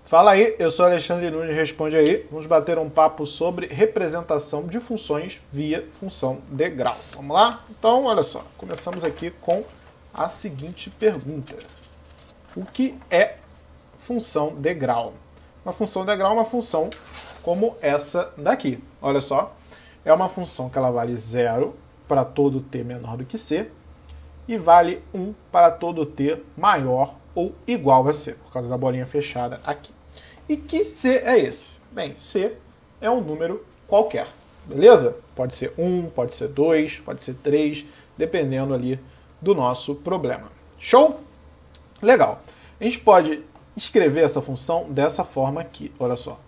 Fala aí, eu sou Alexandre Nunes, responde aí. Vamos bater um papo sobre representação de funções via função de grau. Vamos lá? Então, olha só, começamos aqui com a seguinte pergunta. O que é função de grau? Uma função de grau é uma função como essa daqui. Olha só, é uma função que ela vale 0 para todo t menor do que c e vale 1 para todo t maior ou igual a c, por causa da bolinha fechada aqui. E que c é esse? Bem, c é um número qualquer, beleza? Pode ser 1, pode ser 2, pode ser 3, dependendo ali do nosso problema. Show? Legal. A gente pode escrever essa função dessa forma aqui, olha só.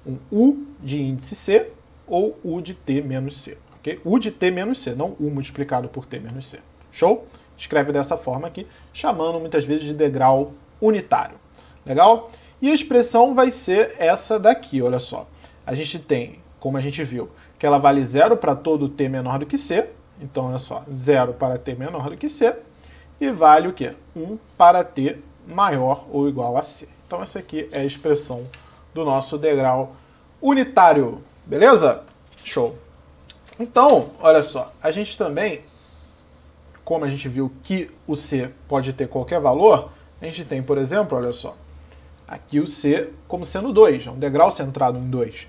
Um u de índice c ou u de t menos c. Okay? U de t menos c, não u multiplicado por t menos c. Show? Escreve dessa forma aqui, chamando muitas vezes de degrau unitário. Legal? E a expressão vai ser essa daqui, olha só. A gente tem, como a gente viu, que ela vale 0 para todo t menor do que c. Então, olha só, 0 para t menor do que c. E vale o quê? 1 para t maior ou igual a c. Então, essa aqui é a expressão do nosso degrau unitário. Beleza? Show. Então, olha só, a gente também, como a gente viu que o c pode ter qualquer valor, a gente tem, por exemplo, olha só, aqui o c como sendo 2, é um degrau centrado em 2.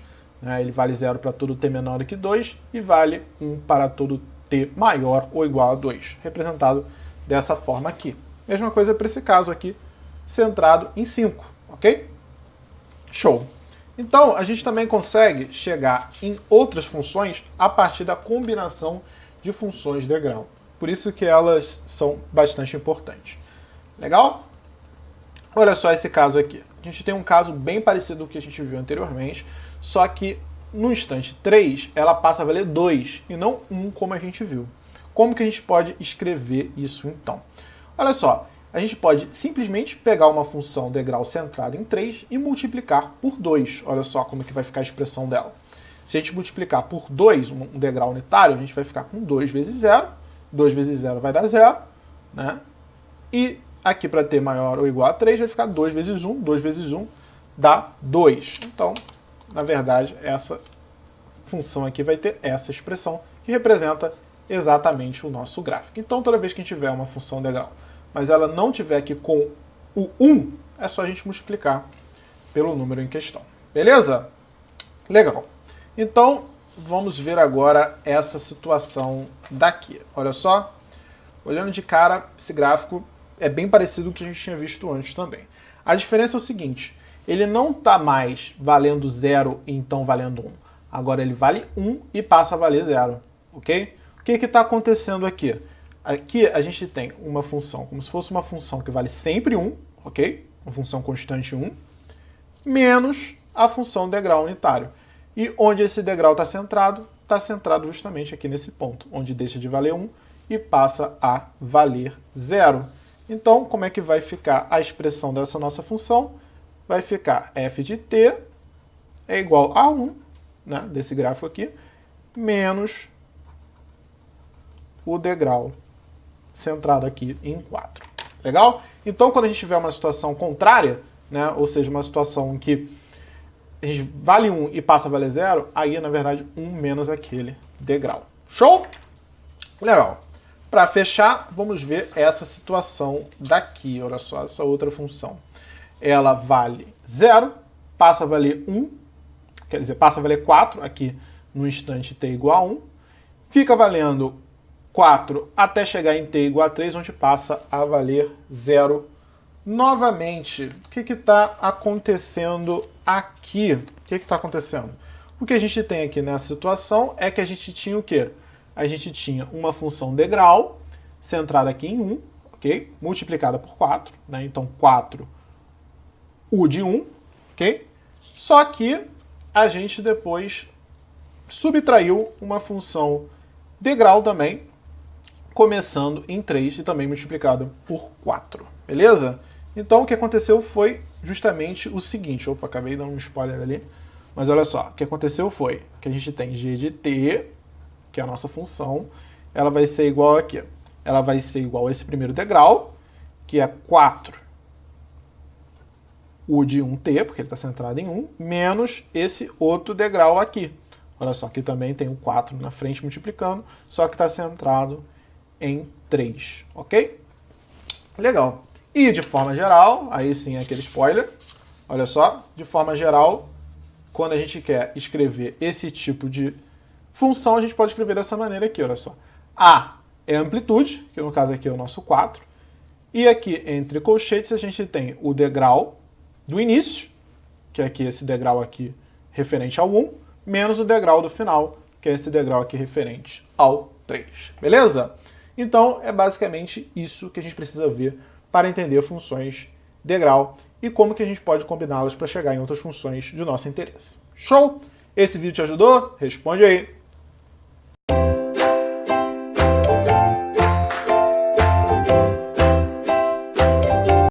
Ele vale 0 para todo t menor do que 2 e vale 1 para todo t maior ou igual a 2, representado dessa forma aqui. Mesma coisa para esse caso aqui, centrado em 5, ok? Show! Então, a gente também consegue chegar em outras funções a partir da combinação de funções de grau. Por isso que elas são bastante importantes. Legal? Olha só esse caso aqui. A gente tem um caso bem parecido com o que a gente viu anteriormente, só que no instante 3 ela passa a valer 2 e não 1 como a gente viu. Como que a gente pode escrever isso então? Olha só, a gente pode simplesmente pegar uma função degrau centrada em 3 e multiplicar por 2. Olha só como que vai ficar a expressão dela. Se a gente multiplicar por 2, um degrau unitário, a gente vai ficar com 2 vezes 0. 2 vezes 0 vai dar 0, né? E aqui para t maior ou igual a 3 vai ficar 2 vezes 1. 2 vezes 1 dá 2. Então, na verdade, essa função aqui vai ter essa expressão que representa exatamente o nosso gráfico. Então, toda vez que a gente tiver uma função degrau, mas ela não tiver aqui com o 1, é só a gente multiplicar pelo número em questão. Beleza? Legal. Então, vamos ver agora essa situação daqui. Olha só, olhando de cara, esse gráfico é bem parecido com o que a gente tinha visto antes também. A diferença é o seguinte, ele não está mais valendo 0 e então valendo 1. Agora ele vale 1 e passa a valer 0, ok? O que está acontecendo aqui? Aqui a gente tem uma função, como se fosse uma função que vale sempre 1, ok? Uma função constante 1, menos a função degrau unitário. E onde esse degrau está centrado justamente aqui nesse ponto, onde deixa de valer 1 e passa a valer 0. Então, como é que vai ficar a expressão dessa nossa função? Vai ficar f de t é igual a 1, né, desse gráfico aqui, menos o degrau centrado aqui em 4. Legal? Então, quando a gente tiver uma situação contrária, né, ou seja, uma situação em que a gente vale 1 e passa a valer 0, aí é, na verdade, 1 menos aquele degrau. Show? Legal. Para fechar, vamos ver essa situação daqui. Olha só, essa outra função. Ela vale 0, passa a valer 1, quer dizer, passa a valer 4 aqui no instante t igual a 1, fica valendo 4 até chegar em t igual a 3, onde passa a valer 0 novamente. O que está acontecendo aqui? O que está acontecendo? O que a gente tem aqui nessa situação é que a gente tinha o quê? A gente tinha uma função degrau centrada aqui em 1, ok? Multiplicada por 4, né? Então 4 u de 1, ok? Só que a gente depois subtraiu uma função degrau também, começando em 3 e também multiplicado por 4, beleza? Então o que aconteceu foi justamente o seguinte, opa, acabei dando um spoiler ali, mas olha só, o que aconteceu foi que a gente tem g de t, que é a nossa função, ela vai ser igual aqui, ela vai ser igual a esse primeiro degrau, que é 4 o de 1t, porque ele está centrado em 1, menos esse outro degrau aqui. Olha só, aqui também tem o 4 na frente multiplicando, só que está centrado em 3, ok? Legal. E de forma geral, aí sim é aquele spoiler, olha só, de forma geral, quando a gente quer escrever esse tipo de função, a gente pode escrever dessa maneira aqui, olha só. A é a amplitude, que no caso aqui é o nosso 4, e aqui entre colchetes a gente tem o degrau do início, que é aqui esse degrau aqui referente ao 1, menos o degrau do final, que é esse degrau aqui referente ao 3. Beleza? Então, é basicamente isso que a gente precisa ver para entender funções degrau e como que a gente pode combiná-las para chegar em outras funções de nosso interesse. Show? Esse vídeo te ajudou? Responde aí.